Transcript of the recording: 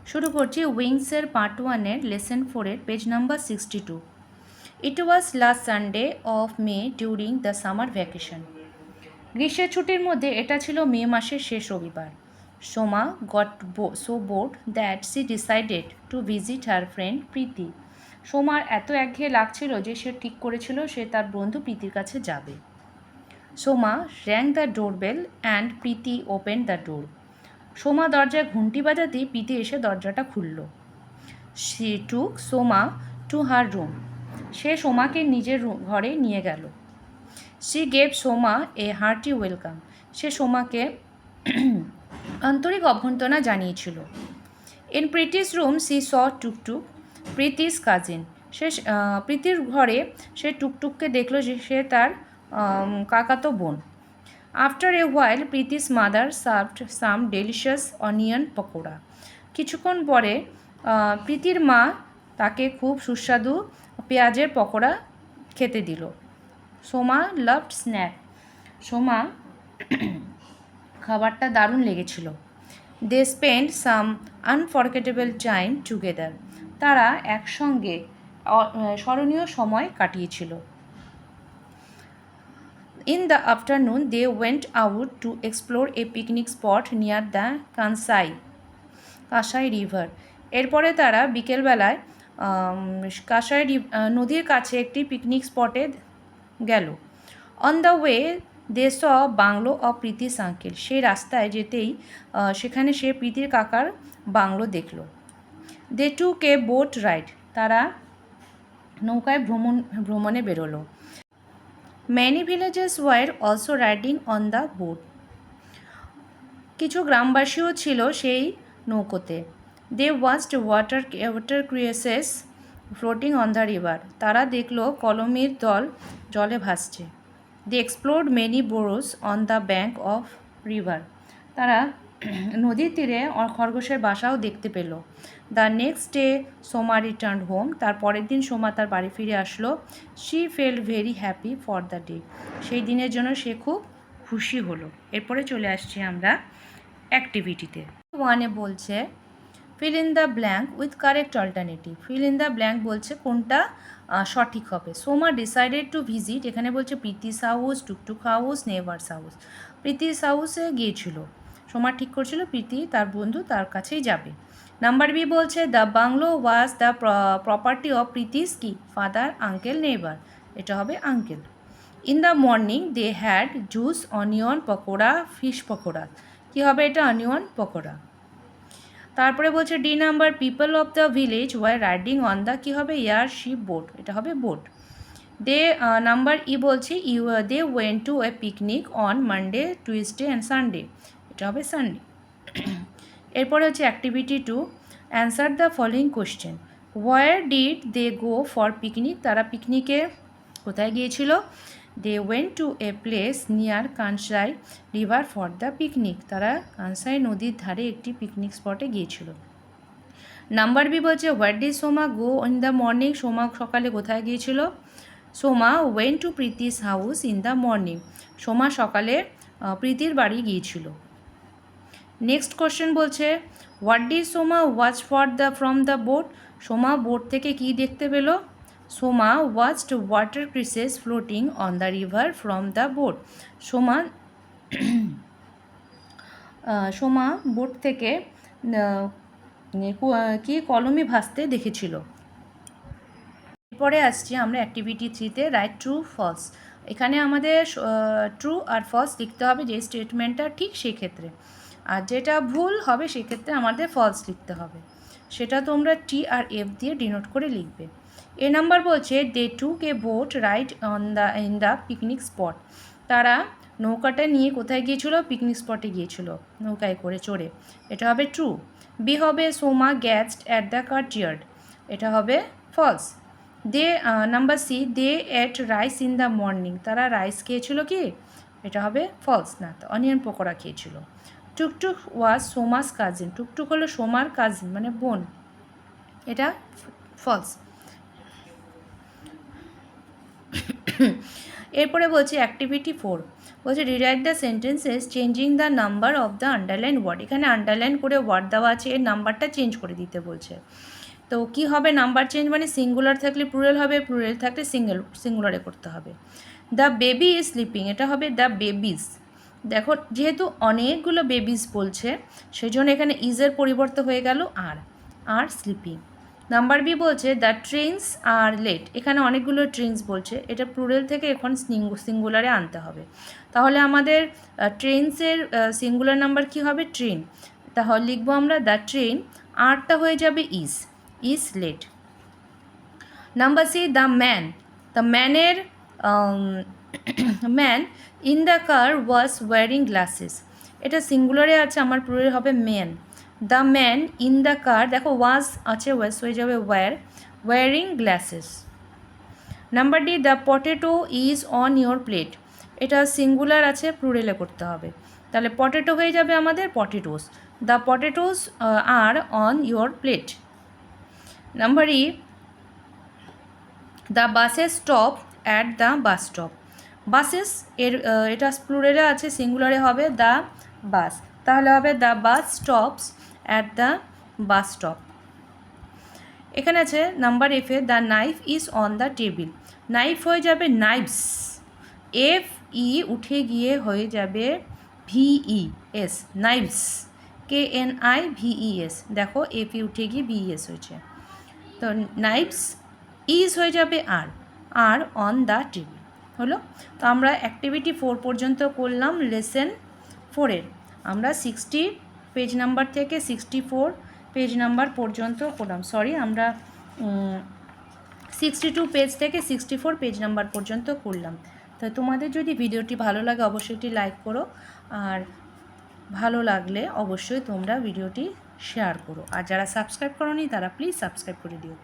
শুরু করছি উইংসের পার্ট 1-এর লেসন 4-এর page number 62। It was last Sunday of May during the summer vacation. গ্রীষ্মের ছুটির মধ্যে এটা ছিল মে মাসের শেষ রবিবার। Soma got so bored that she decided to visit her friend Preeti. সোমার এত একঘেয়ে লাগছিল যে সে ঠিক করেছিল সে তার বন্ধু প্রীতির কাছে যাবে। Soma rang the doorbell and Preeti opened the door. Soma দরজায় ঘুঁটি বাজাতেই প্রীতি এসে দরজাটা খুলল। She took Soma to her room. সে সোমাকে নিজের ঘরে নিয়ে গেল। She gave Soma a hearty welcome. সে সোমাকে আন্তরিক অভ্যর্থনা জানিয়েছিল। In Preeti's room she saw Tuktuk Preeti's cousin. সে প্রীতির ঘরে সে টুকটুককে দেখলো যে সে তার কাকাতো বোন। After a while Preeti's mother served some delicious onion pakora. কিছুক্ষণ পরে প্রীতির মা তাকে খুব সুস্বাদু পেঁয়াজের পকোড়া খেতে দিল। Soma loved snack. সোমা খাবারটা দারুণ লেগেছিল। They spend some unforgettable time together. তারা একসঙ্গে স্মরণীয় সময় কাটিয়েছিল। In the afternoon, they went out to explore a picnic spot near the Kansai river. এরপরে তারা বিকেলবেলায় কাঁসাই নদীর কাছে একটি পিকনিক স্পটে গেল। On the way they saw bungalow of Preeti's uncle. সেই রাস্তায় যেতেই সেখানে সে প্রীতির কাকার বাংলো দেখল। They took a boat ride. তারা নৌকায় ভ্রমণে বেরোলো। Many villagers were also riding on the boat. কিছু গ্রামবাসীও ছিল সেই নৌকোতে। They watched water creatures floating on the river. তারা দেখলো কলমের দল জলে ভাসছে। They explored many burrows on the bank of river. তারা নদীর তীরে খরগোশের বাসাও দেখতে পেল। The next day Soma return home. তার পরের দিন সোমা তার বাড়ি ফিরে আসলো। She felt very happy for the day. সেই দিনের জন্য সে খুব খুশি হলো। এরপরে চলে আসছি আমরা অ্যাক্টিভিটিতে। 1-এ বলছে fill in the blank with correct alternative. Fill in the blank বলছে কোনটা সঠিক হবে। সোমা ডিসাইডেড টু ভিজিট, এখানে বলছে প্রীতিস হাউস, টুকটুক হাউস, নেভার্স হাউস। প্রীতিস হাউসে গিয়েছিল। সোমা ঠিক করছিল প্রীতি তার বন্ধু তার কাছেই যাবে। নাম্বার বি বলছে the bungalow was the property of Preeti's কি ফাদার, আঙ্কেল, নেইবার। এটা হবে uncle. In the morning they had juice, onion pakora, fish pakora. কী হবে এটা? অনিয়ন পকোড়া। তারপরে বলছে D number people of the village were riding on the কী হবে? Airship boat. এটা হবে বোট। দে নাম্বার ই বলছে they went to a picnic on Monday, Tuesday and Sunday. এটা হবে সানডে। এরপরে হচ্ছে activity 2, answer the following question. Where did they go for picnic? তারা পিকনিকে কোথায় গিয়েছিল? They went to a place near Kansai river for the picnic. তারা কানসাই নদীর ধারে একটি পিকনিক স্পটে গিয়েছিল। নাম্বার বি বলছে where did Soma go in the morning? Soma সকালে কোথায় গিয়েছিল? Soma went to Preeti's house in the morning. Soma সকালে প্রীতির বাড়ি গিয়েছিল। নেক্সট কোশ্চেন বলছে what did Soma watch from the boat? Soma boat থেকে কি দেখতে পেল? Soma watched water cresses floating on the river from the boat. Soma boat থেকে কি কলমে ভাসতে দেখেছিল। এরপরে আসছি আমরা অ্যাক্টিভিটি 3-তে রাইট ট্রু ফলস। এখানে আমাদের ট্রু আর ফলস লিখতে হবে, যে স্টেটমেন্টটা ঠিক সেই ক্ষেত্রে, আর যেটা ভুল হবে সেক্ষেত্রে আমাদের ফলস লিখতে হবে। সেটা তোমরা টি আর এফ দিয়ে ডিনোট করে লিখবে। এ নাম্বার বলছে they took a boat ride in the picnic spot. তারা নৌকাটা নিয়ে কোথায় গিয়েছিল? পিকনিক স্পটে গিয়েছিল নৌকায় করে চড়ে। এটা হবে ট্রু। বি হবে Soma guest at the courtyard. এটা হবে false. The number C they ate rice in the morning. তারা রাইস খেয়েছিল কি? এটা হবে ফলস, না তো অনিয়ন পকোড়া খেয়েছিল। টুকটুক ওয়াজ সোমাস কাজিন। টুকটুক হলো সোমার কাজিন মানে বোন। এটা ফলস। এরপরে বলছি অ্যাক্টিভিটি 4, বলছে rewrite the sentences changing the number of the underline word. এখানে আন্ডারলাইন করে ওয়ার্ড দেওয়া আছে, এর নাম্বারটা চেঞ্জ করে দিতে বলছে। তো কি হবে নাম্বার চেঞ্জ মানে সিঙ্গুলার থাকলে প্লুরাল হবে, প্লুরাল থাকলে সিঙ্গুলারে করতে হবে। দ্য বেবি ইজ স্লিপিং, এটা হবে দ্য বেবিজ। দেখো যেহেতু অনেকগুলো বেবিজ বলছে সেই জন্য এখানে ইজের পরিবর্তে হয়ে গেল আর স্লিপিং। নাম্বার বি বলছে দ্য ট্রেনস আর লেট, এখানে অনেকগুলো ট্রেনস বলছে, এটা প্লুরাল থেকে এখন সিঙ্গুলারে আনতে হবে। তাহলে আমাদের ট্রেনসের সিঙ্গুলার নাম্বার কি হবে? ট্রেন। তাহলে লিখবো আমরা দ্য ট্রেন, আরটা হয়ে যাবে is late. Number C the ম্যানের man in the car was wearing glasses, এটা সিঙ্গুলারে আছে, আমার প্লুরাল হবে man. The man in the car, দেখো ওয়াজ আছে, ওয়াজ হয়ে যাবে wearing glasses. Number D the potato is on your plate, এটা সিঙ্গুলার আছে, প্লুরালে করতে হবে। তাহলে পটেটো হয়ে যাবে আমাদের potatoes, the potatoes are on your plate. Number E the buses stop at the bus stop, buses এর এটা প্লুরালে আছে, সিঙ্গুলারে হবে দ্য বাস, তাহলে হবে the bus stops at the bus stop. এখানে আছে নাম্বার এফে the knife is on the table, knife হয়ে যাবে নাইভস, এফ ই উঠে গিয়ে হয়ে যাবে ভিই এস, নাইভস, KNIVES, দেখো এফ ই উঠে গিয়ে VES হয়েছে, তো নাইভস ইজ হয়ে যাবে আর অন দ্য টেবিল হলো। তো আমরা অ্যাক্টিভিটি 4 পর্যন্ত করলাম লেসন 4-এর, আমরা 60 পেজ নাম্বার থেকে 64 পেজ নাম্বার পর্যন্ত করলাম, আমরা 62 পেজ থেকে 64 পেজ নাম্বার পর্যন্ত করলাম। তো তোমাদের যদি ভিডিওটি ভালো লাগে অবশ্যই একটি লাইক করো, আর ভালো লাগলে অবশ্যই তোমরা ভিডিওটি শেয়ার করো, আর যারা সাবস্ক্রাইব করোনি তারা প্লিজ সাবস্ক্রাইব করে দিও।